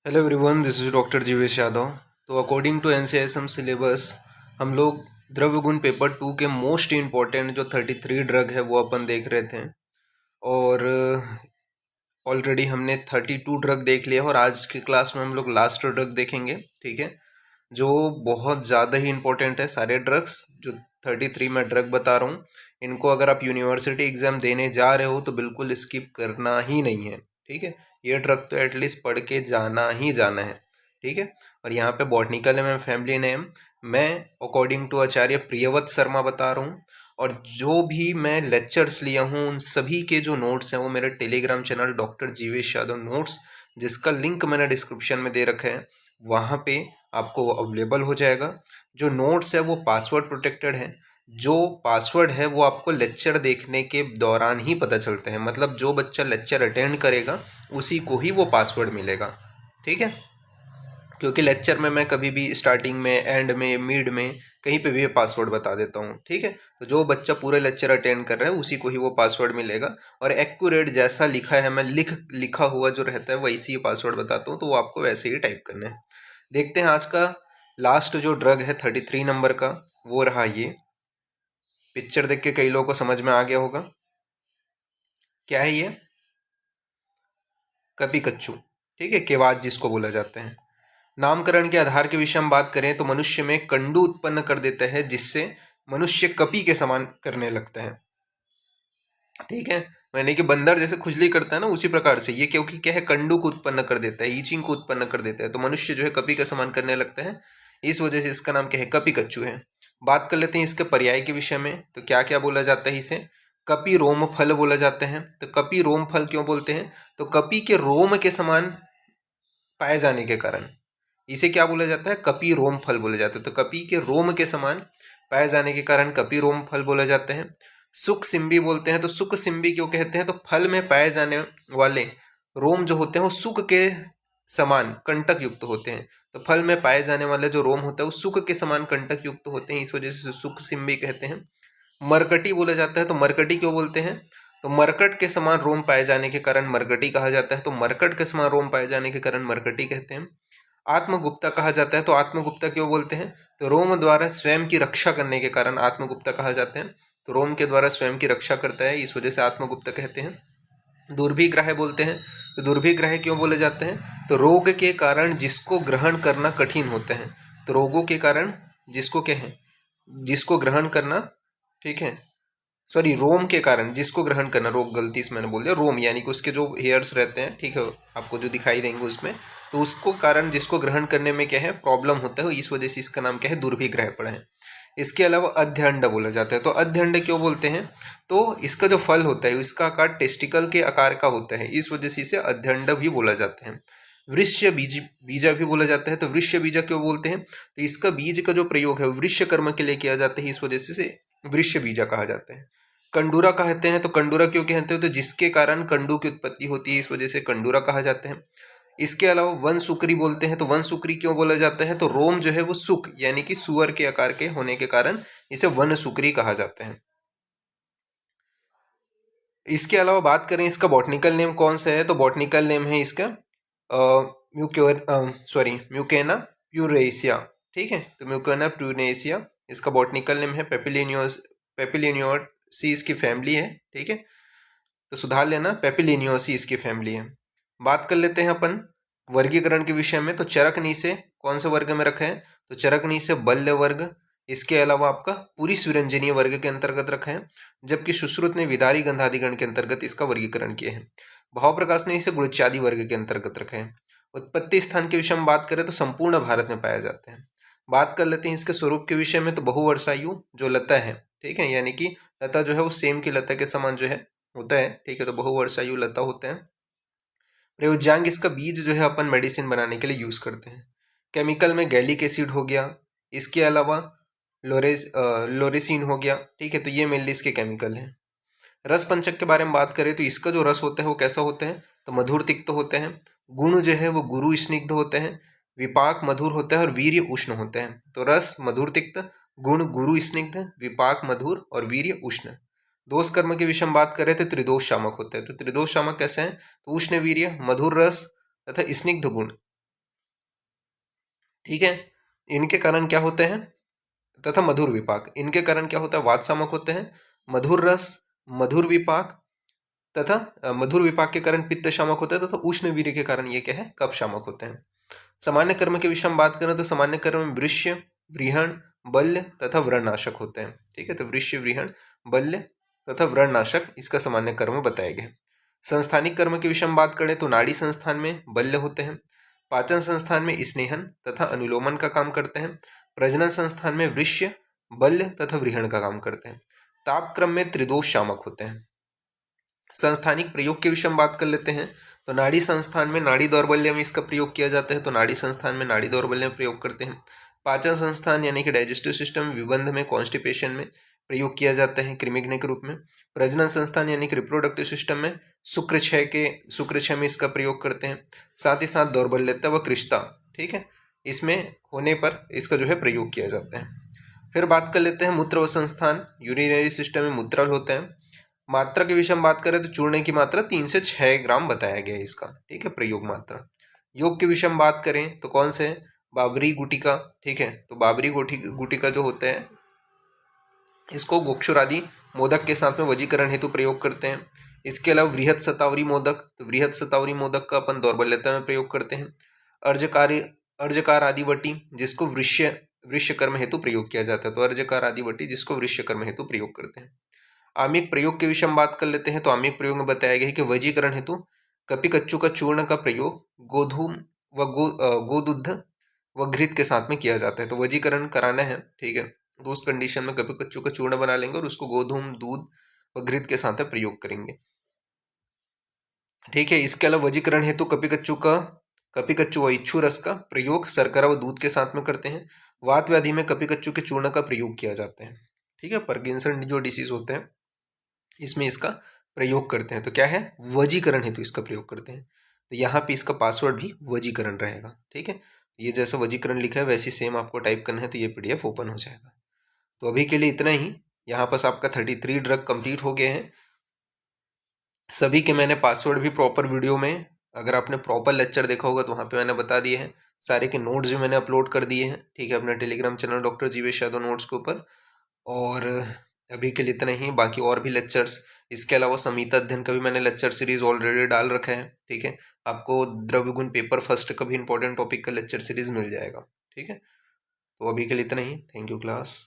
Hello everyone, this is doctor Jeevesh Yadav. तो according to NCISM syllabus हम लोग द्रव्य गुण पेपर 2 के मोस्ट इम्पॉर्टेंट जो 33 ड्रग है वो अपन देख रहे थे। और ऑलरेडी हमने 32 ड्रग देख लिया और आज की क्लास में हम लोग लास्ट ड्रग देखेंगे। ठीक है, जो बहुत ज़्यादा ही इम्पोर्टेंट है। सारे ड्रग्स जो 33 में ड्रग बता रहा हूँ, इनको अगर आप यूनिवर्सिटी एग्ज़ाम देने जा रहे हो तो बिल्कुल स्किप करना ही नहीं है। ठीक है, ये ड्रग तो एटलीस्ट पढ़ के जाना ही जाना है। ठीक है, और यहाँ पे बॉटनिकल नेम, फैमिली नेम मैं अकॉर्डिंग टू आचार्य प्रियव्रत शर्मा बता रहा हूँ। और जो भी मैं लेक्चर्स लिया हूँ उन सभी के जो नोट्स हैं वो मेरे Telegram channel doctor Jeevesh Yadav notes, जिसका लिंक मैंने डिस्क्रिप्शन में दे रखा है, वहाँ पे आपको अवेलेबल हो जाएगा। जो नोट्स है वो पासवर्ड प्रोटेक्टेड है। जो पासवर्ड है वो आपको लेक्चर देखने के दौरान ही पता चलता है, मतलब जो बच्चा लेक्चर अटेंड करेगा उसी को ही वो पासवर्ड मिलेगा। ठीक है, क्योंकि लेक्चर में मैं कभी भी स्टार्टिंग में, एंड में, मिड में कहीं पे भी ये पासवर्ड बता देता हूँ। ठीक है, तो जो बच्चा पूरे लेक्चर अटेंड कर रहा है उसी को ही वो पासवर्ड मिलेगा। और एक्यूरेट जैसा लिखा है, मैं लिखा हुआ जो रहता है वैसे ही पासवर्ड बताता हूँ, तो वो आपको वैसे ही टाइप करना है। देखते हैं आज का लास्ट जो ड्रग है 33 नंबर का, वो रहा ये। पिक्चर देख के कई लोगों को समझ में आ गया होगा क्या है ये। कपी कच्चू, ठीक है, केवाद जिसको बोला जाता है। नामकरण के आधार के विषय हम बात करें तो मनुष्य में कंडू उत्पन्न कर देता है, जिससे मनुष्य कपी के समान करने लगता है। ठीक है, यानी कि बंदर जैसे खुजली करता है ना, उसी प्रकार से ये, क्योंकि क्या है, कंडू को उत्पन्न कर देता है, ईचिंग को उत्पन्न कर देता है, तो मनुष्य जो है कपी के समान करने लगता है। इस वजह से इसका नाम क्या है, कपी कच्चू है। बात कर लेते हैं इसके पर्याय के विषय में। तो क्या क्या बोला जाता है इसे, कपी रोम फल बोला जाता है। तो कपी रोम फल क्यों बोलते हैं, तो कपी के रोम के समान पाए जाने के कारण इसे क्या बोला जाता है, कपी रोम फल बोले जाते हैं। तो कपी के रोम के समान पाए जाने के कारण कपी रोम फल बोले जाते हैं। सुख सिम्बी बोलते हैं, तो सुख सिम्बी क्यों कहते हैं, तो फल में पाए जाने वाले रोम जो होते हैं वो सुख के समान कंटक युक्त होते हैं। तो फल में पाए जाने वाले जो रोम होता है वो सुख के समान कंटक युक्त होते हैं, इस वजह से सुख सिम्बी कहते हैं। मरकटी बोला जाता है, तो मरकटी क्यों बोलते हैं, तो मरकट के समान रोम पाए जाने के कारण मरकटी कहा जाता है। तो मरकट के समान रोम पाए जाने के कारण मरकटी कहते हैं। आत्मगुप्ता कहा जाता है, तो आत्मगुप्ता क्यों बोलते हैं, तो रोम द्वारा स्वयं की रक्षा करने के कारण आत्मगुप्ता कहा जाते हैं। तो रोम के द्वारा स्वयं की रक्षा करता है, इस वजह से आत्मगुप्ता कहते हैं। दुर्भिग्राह्य बोलते हैं, तो दुर्भिग्राह्य क्यों बोले जाते हैं, तो रोग के कारण जिसको ग्रहण करना कठिन होता है। तो रोगों के कारण जिसको क्या है, जिसको ग्रहण करना, ठीक है, सॉरी, रोम के कारण जिसको ग्रहण करना, रोग गलती से मैंने बोल दिया, रोम यानी कि उसके जो हेयर्स रहते हैं, ठीक है, आपको जो दिखाई देंगे उसमें, तो उसको कारण जिसको ग्रहण करने में क्या है, प्रॉब्लम होता है, इस वजह से इसका नाम क्या है, दुर्भिग्रह पड़ा है। इसके अलावा अध्यंड बोला जाता है, तो अध्यंड क्यों बोलते हैं, तो इसका जो फल होता है इसका आकार टेस्टिकल के आकार का होता है, इस वजह से इसे अध्यंड भी बोला जाता है। वृष्य बीज बीजा भी बोला जाता है, तो वृष्य बीजा क्यों बोलते हैं, तो इसका बीज का जो प्रयोग है वृक्ष कर्म के लिए किया जाता है, इस वजह से इसे वृष्य बीजा कहा जाता है। कंडूरा कहते हैं, तो कंडूरा क्यों कहते हैं, तो जिसके कारण कंडू की उत्पत्ति होती है, इस वजह से कंडूरा कहा जाता है। इसके अलावा वन सुकरी बोलते हैं, तो वन सुकरी क्यों बोला जाता है, तो रोम जो है वो सुक यानी कि सुअर के आकार के होने के कारण इसे वन सुकरी कहा जाता है। इसके अलावा बात करें इसका बॉटनिकल नेम कौन सा है, तो बॉटनिकल नेम है इसका म्यूकेना प्यूरेसिया। ठीक है, तो म्यूकेना प्यूरेसिया इसका बॉटनिकल नेम है। पेपिलिनियोसी इसकी फैमिली है। ठीक है, तो सुधार लेना, पेपिलिनियोसी इसकी फैमिली है। बात कर लेते हैं अपन वर्गीकरण के विषय में। तो चरकनी से कौन से वर्ग में रखा है, तो चरकनी से बल्य वर्ग, इसके अलावा आपका पूरी स्विरंजनीय वर्ग के अंतर्गत रखा है, जबकि सुश्रुत ने विदारी गंधादिगण के अंतर्गत इसका वर्गीकरण किया है। भाव प्रकाश ने इसे गुणच्यादि वर्ग के अंतर्गत रखा है। उत्पत्ति स्थान के विषय में बात करें तो संपूर्ण भारत में पाया जाता है। बात कर लेते हैं इसके स्वरूप के विषय में, तो बहुवर्षायु जो लता है, ठीक है, यानी कि लता जो है वो सेम की लता के समान जो है होता है। ठीक है, तो बहुवर्षायु लता होता है। प्रयोज्यांग इसका बीज जो है अपन मेडिसिन बनाने के लिए यूज करते हैं। केमिकल में गैलिक एसिड हो गया, इसके अलावा लोरेसिन हो गया। ठीक है, तो ये मेनली इसके केमिकल हैं। रस पंचक के बारे में बात करें तो इसका जो रस होता है वो कैसा होता है, तो मधुर तिक्त होते हैं। गुण जो है वो गुरु स्निग्ध होते हैं। विपाक मधुर होता है और वीर्य उष्ण होते हैं। तो रस मधुर तिक्त, गुण गुरु स्निग्ध, विपाक मधुर और वीर्य उष्ण। दोष कर्म के विषय में बात करें तो त्रिदोष शामक होता है। तो त्रिदोष शामक कैसे हैं, तो उष्ण वीर्य, मधुर रस तथा स्निग्ध गुण। ठीक है। इनके कारण क्या होते हैं, तथा मधुर विपाक, इनके कारण क्या होता है, वात शामक होते हैं। मधुर रस, मधुर विपाक तथा मधुर विपाक के कारण पित्त शामक होता है, तथा उष्ण वीर्य के कारण ये क्या है, कफ शामक होते हैं। सामान्य कर्म के विषय में बात करें तो सामान्य कर्म में वृष्य, व्रीहण, बल्य तथा व्रणनाशक होते हैं। ठीक है, तो वृष्य, व्रीहण, बल्य तथा व्रणनाशक इसका सामान्य कर्म बताया गया। संस्थानिक कर्म के विषय में बात करें तो नाड़ी संस्थान में बल्य होते हैं, पाचन संस्थान में स्नेहन तथा अनुलोमन का काम करते हैं, प्रजनन संस्थान में वृष्य, बल्य तथा व्रीहण का काम करते हैं, ताप क्रम में त्रिदोष शामक होते हैं। संस्थानिक प्रयोग के विषय में बात कर लेते हैं तो नाड़ी संस्थान में नाड़ी दौर्बल्य में इसका प्रयोग किया जाता है, तो नाड़ी संस्थान में नाड़ी दौर्बल्य में प्रयोग करते हैं। पाचन संस्थान यानी कि डाइजेस्टिव सिस्टम, विबंध में, कॉन्स्टिपेशन में प्रयोग किया जाता है कृमिघ्न के रूप में। प्रजनन संस्थान यानी कि रिप्रोडक्टिव सिस्टम में शुक्र क्षय में इसका प्रयोग करते हैं। साथ ही साथ दौर्बल्यता व कृष्णता, ठीक है, इसमें होने पर इसका जो है प्रयोग किया जाता है। फिर बात कर लेते हैं मूत्र व संस्थान, यूरिनरी सिस्टम में मूत्रल होते हैं। मात्रा के विषय में बात करें तो चूर्ण की मात्रा 3 से 6 ग्राम बताया गया है इसका, ठीक है, प्रयोग मात्रा। योग के विषय में बात करें तो कौन से, बाबरी गुटिका, ठीक है, तो बाबरी गुटिका जो होते हैं इसको गोक्षुर आदि मोदक के साथ में वजीकरण हेतु प्रयोग करते हैं। इसके अलावा वृहत शतावरी मोदक, तो वृहत शतावरी मोदक का अपन दौर्बल्यता में प्रयोग करते हैं। अर्जकारी अर्जकार आदि वटी जिसको वृश्य कर्म हेतु प्रयोग किया जाता है, तो अर्जकार आदि वटी जिसको वृश्य कर्म हेतु प्रयोग करते हैं। आमिक प्रयोग के विषय में बात कर लेते हैं तो आमिक प्रयोग में बताया गया है कि वजीकरण हेतु कपि कच्चू का चूर्ण का प्रयोग गोधूम व गोदुग्ध व घृत के साथ में किया जाता है। तो वजीकरण कराना है, ठीक है, तो उस कंडीशन में कपि कच्चू का चूर्ण बना लेंगे और उसको गोधूम, दूध व घृत के साथ में प्रयोग करेंगे। ठीक है, इसके अलावा वजीकरण हेतु कपि कच्चू व इच्छू रस का प्रयोग शर्करा व दूध के साथ में करते हैं। वात व्याधि में कपि कच्चू के चूर्ण का प्रयोग किया जाता है। ठीक है, पार्किंसन जो डिसीज होते हैं इसमें इसका प्रयोग करते हैं, तो क्या है, वजीकरण हेतु इसका प्रयोग करते हैं। तो यहाँ पे इसका पासवर्ड भी वजीकरण रहेगा। ठीक है, ये जैसा वजीकरण लिखा है वैसे सेम आपको टाइप करना है, तो ये पीडीएफ ओपन हो जाएगा। तो अभी के लिए इतना ही। यहाँ पास आपका 33 ड्रग कंप्लीट हो गए हैं। सभी के मैंने पासवर्ड भी प्रॉपर वीडियो में, अगर आपने प्रॉपर लेक्चर देखा होगा तो वहाँ पे मैंने बता दिए हैं। सारे के नोट्स भी मैंने अपलोड कर दिए हैं, ठीक है, अपने Telegram channel doctor Jeevesh Yadav notes के ऊपर। और अभी के लिए इतना ही, बाकी और भी लेक्चर्स, इसके अलावा संहिता अध्ययन का भी मैंने लेक्चर सीरीज ऑलरेडी डाल रखा है। ठीक है, आपको द्रव्य गुण पेपर फर्स्ट का भी इंपॉर्टेंट टॉपिक का लेक्चर सीरीज मिल जाएगा। ठीक है, तो अभी के लिए इतना ही। Thank you class.